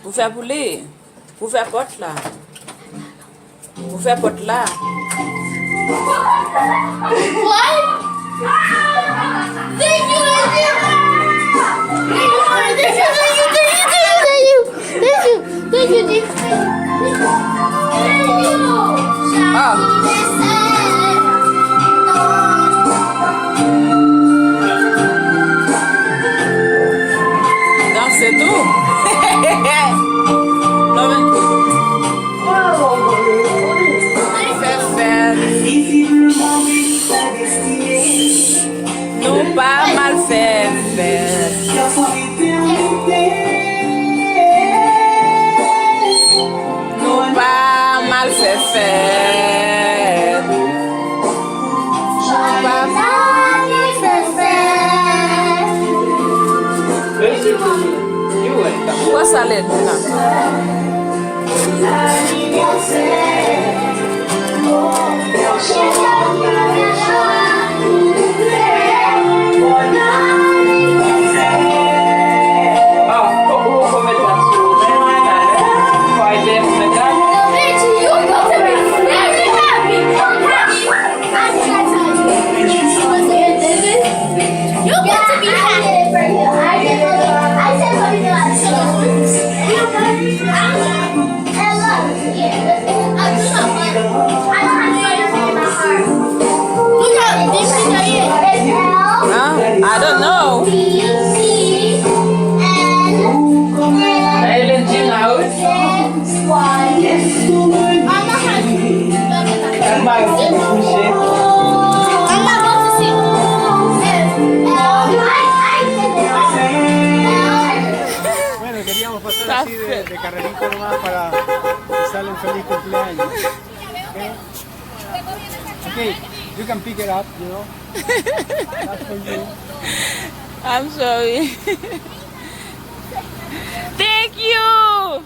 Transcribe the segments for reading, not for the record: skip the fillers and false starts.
Pour faire poulet. Pour faire porte là. Pour faire porte là. What? Thank you, thank you. Non, c'est tout. Nous pas mal faire. Nous pas mal faire. Pas mal Pourquoi ça l'aide là? I don't know. Bueno, queríamos pasar así de carrerito nomás para que sale un feliz cumpleaños. Okay, you can pick it up, you know. That's for you. I'm sorry. Thank you.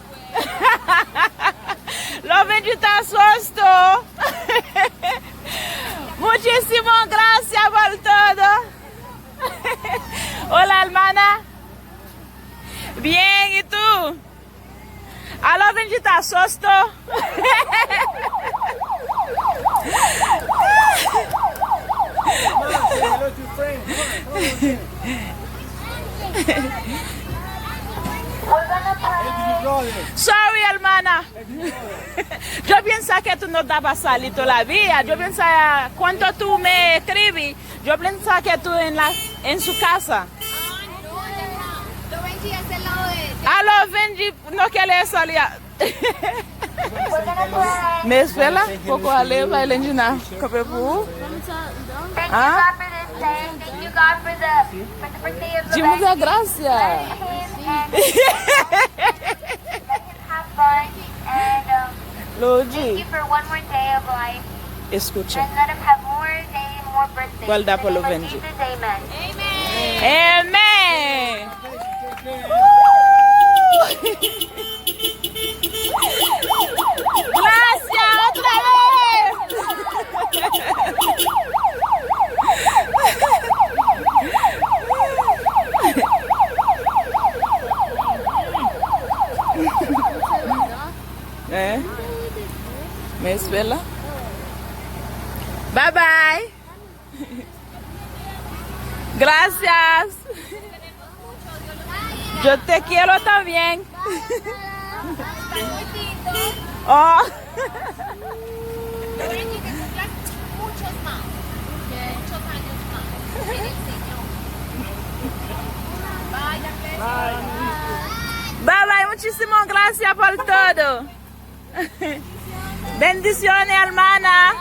Lo bendita susto. Muchísimas gracias por todo. Hola, hermana. Bien, ¿y tú? A lo bendita susto. Hello to friends. Sorry, hermana. Yo pensaba que tú no dabas salir todavía. Yo pensaba, cuando tú me escribes, yo pensaba que tú en su casa. Lo Benji es del lado de... Aló, Benji, no quiere salir. Me espera, poco ale, va el engina. ¿Cómo vous? Thank you God for this day. Thank you God for the birthday of the Muchas gracias. and let him have fun and thank Luigi, you for one more day of life escucha. and let him have more days, more birthdays. Guarda por lo In the name Benji. of Jesus, amen. Amén. Gracias otra vez. ¿Me espera? Bye bye. Gracias. Yo te quiero también. Oh. Muchos más. Muchos años más. En el Señor. Bye bye, muchísimas gracias por todo. Bendiciones, hermana.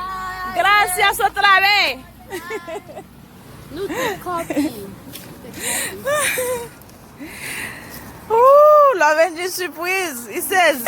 Gracias otra vez. La Benji surprise. He says.